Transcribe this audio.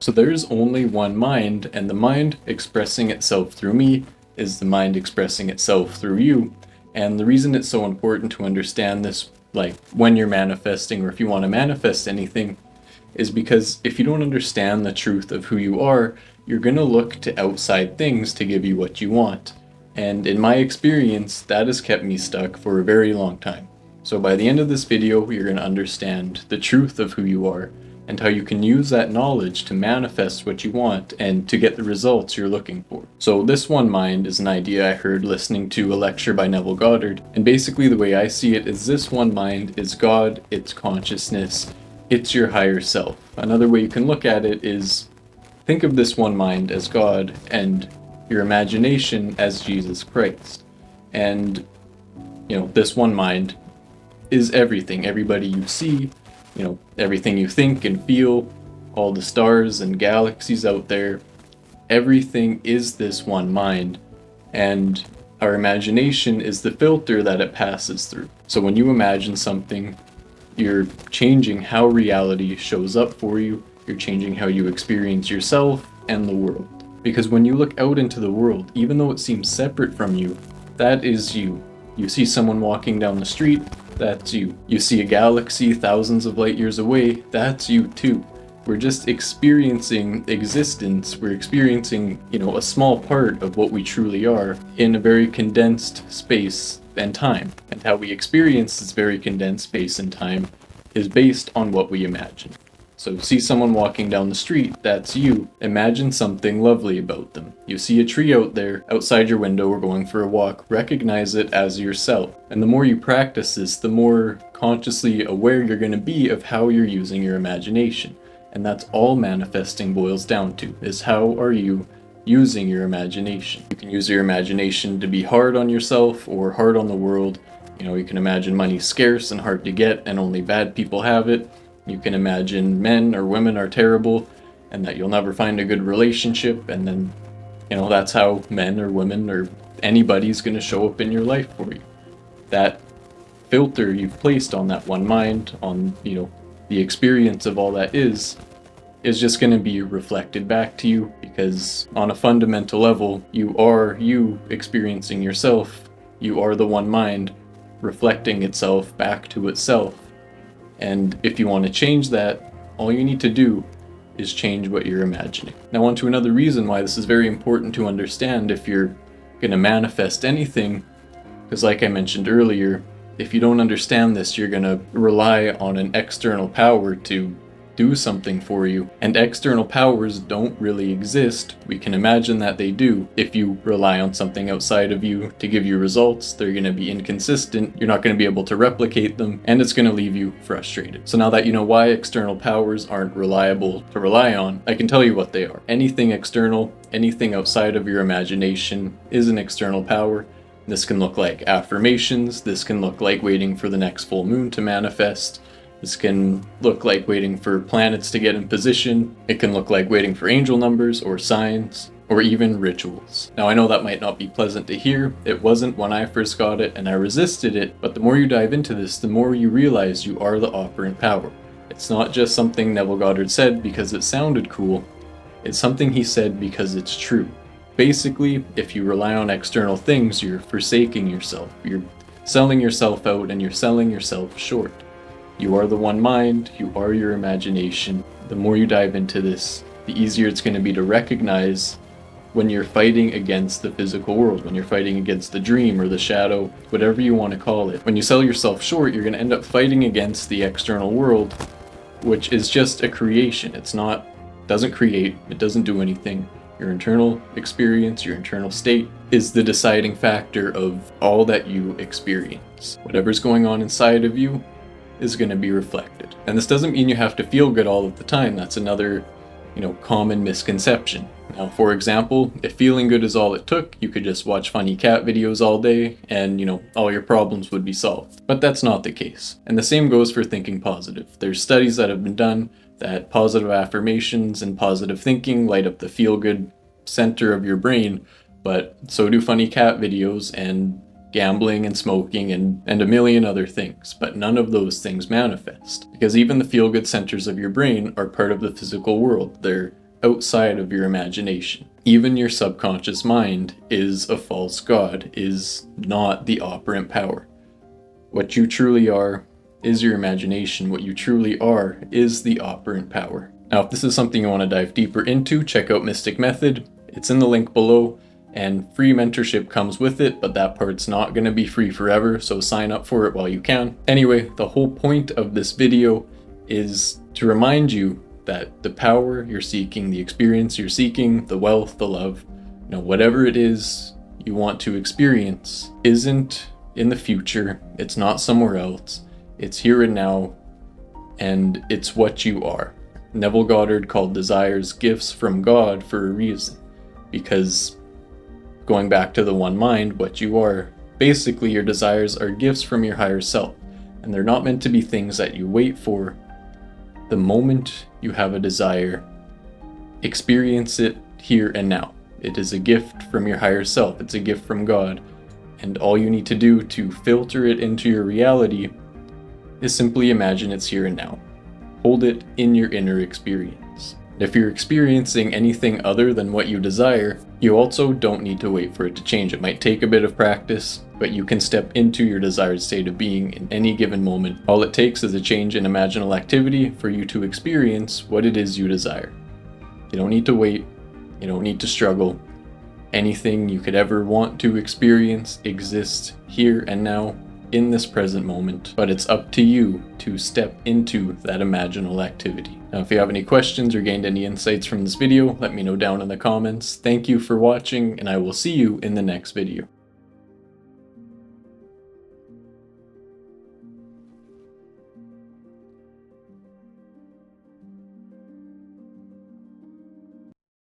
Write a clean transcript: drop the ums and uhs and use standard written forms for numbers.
So there's only one mind, and the mind expressing itself through me is the mind expressing itself through you. And the reason it's so important to understand this, like when you're manifesting or if you want to manifest anything, is because if you don't understand the truth of who you are, you're going to look to outside things to give you what you want. And in my experience, that has kept me stuck for a very long time. So by the end of this video, you're going to understand the truth of who you are and how you can use that knowledge to manifest what you want and to get the results you're looking for. So this one mind is an idea I heard listening to a lecture by Neville Goddard, and basically the way I see it is this one mind is God, it's consciousness, it's your higher self. Another way you can look at it is think of this one mind as God and your imagination as Jesus Christ. And this one mind is everything, everybody you see, everything you think and feel, all the stars and galaxies out there, everything is this one mind, and our imagination is the filter that it passes through. So when you imagine something, you're changing how reality shows up for you, you're changing how you experience yourself and the world. Because when you look out into the world, even though it seems separate from you, that is you. You see someone walking down the street, that's you. You see a galaxy thousands of light years away, that's you too. We're just experiencing existence, we're experiencing, a small part of what we truly are in a very condensed space and time. And how we experience this very condensed space and time is based on what we imagine. So see someone walking down the street, that's you. Imagine something lovely about them. You see a tree out there, outside your window or going for a walk, recognize it as yourself. And the more you practice this, the more consciously aware you're going to be of how you're using your imagination. And that's all manifesting boils down to, is how are you using your imagination. You can use your imagination to be hard on yourself or hard on the world. You can imagine money scarce and hard to get and only bad people have it. You can imagine men or women are terrible and that you'll never find a good relationship, and then, that's how men or women or anybody's going to show up in your life for you. That filter you've placed on that one mind, on, the experience of all that is just going to be reflected back to you, because on a fundamental level, you are you experiencing yourself. You are the one mind reflecting itself back to itself. And if you want to change that, all you need to do is change what you're imagining. Now on to another reason why this is very important to understand if you're going to manifest anything, because like I mentioned earlier, if you don't understand this, you're going to rely on an external power to do something for you, and external powers don't really exist. We can imagine that they do. If you rely on something outside of you to give you results, they're going to be inconsistent, you're not going to be able to replicate them, and it's going to leave you frustrated. So now that you know why external powers aren't reliable to rely on, I can tell you what they are. Anything external, anything outside of your imagination is an external power. This can look like affirmations, this can look like waiting for the next full moon to manifest, this can look like waiting for planets to get in position. It can look like waiting for angel numbers or signs or even rituals. Now I know that might not be pleasant to hear. It wasn't when I first got it and I resisted it, but the more you dive into this, the more you realize you are the operant power. It's not just something Neville Goddard said because it sounded cool. It's something he said because it's true. Basically, if you rely on external things, you're forsaking yourself. You're selling yourself out and you're selling yourself short. You are the one mind, you are your imagination. The more you dive into this, the easier it's going to be to recognize when you're fighting against the physical world, when you're fighting against the dream or the shadow, whatever you want to call it. When you sell yourself short, you're going to end up fighting against the external world, which is just a creation. Doesn't create, it doesn't do anything. Your internal experience, your internal state is the deciding factor of all that you experience. Whatever's going on inside of you is going to be reflected. And this doesn't mean you have to feel good all of the time. That's another, common misconception. Now, for example, if feeling good is all it took, you could just watch funny cat videos all day and, all your problems would be solved. But that's not the case. And the same goes for thinking positive. There's studies that have been done that positive affirmations and positive thinking light up the feel-good center of your brain, but so do funny cat videos and gambling and smoking and a million other things, but none of those things manifest. Because even the feel-good centers of your brain are part of the physical world. They're outside of your imagination. Even your subconscious mind is a false god, is not the operant power. What you truly are is your imagination. What you truly are is the operant power. Now, if this is something you want to dive deeper into, check out Mystic Method. It's in the link below, and free mentorship comes with it, but that part's not going to be free forever, so sign up for it while you can. Anyway, the whole point of this video is to remind you that the power you're seeking, the experience you're seeking, the wealth, the love, whatever it is you want to experience isn't in the future, it's not somewhere else, it's here and now, and it's what you are. Neville Goddard called desires gifts from God for a reason, because going back to the one mind, what you are, basically your desires are gifts from your higher self, and they're not meant to be things that you wait for. The moment you have a desire, experience it here and now. It is a gift from your higher self, it's a gift from God, and all you need to do to filter it into your reality is simply imagine it's here and now. Hold it in your inner experience. If you're experiencing anything other than what you desire, you also don't need to wait for it to change. It might take a bit of practice, but you can step into your desired state of being in any given moment. All it takes is a change in imaginal activity for you to experience what it is you desire. You don't need to wait, you don't need to struggle. Anything you could ever want to experience exists here and now in this present moment, but it's up to you to step into that imaginal activity. Now, if you have any questions or gained any insights from this video, let me know down in the comments. Thank you for watching, and I will see you in the next video.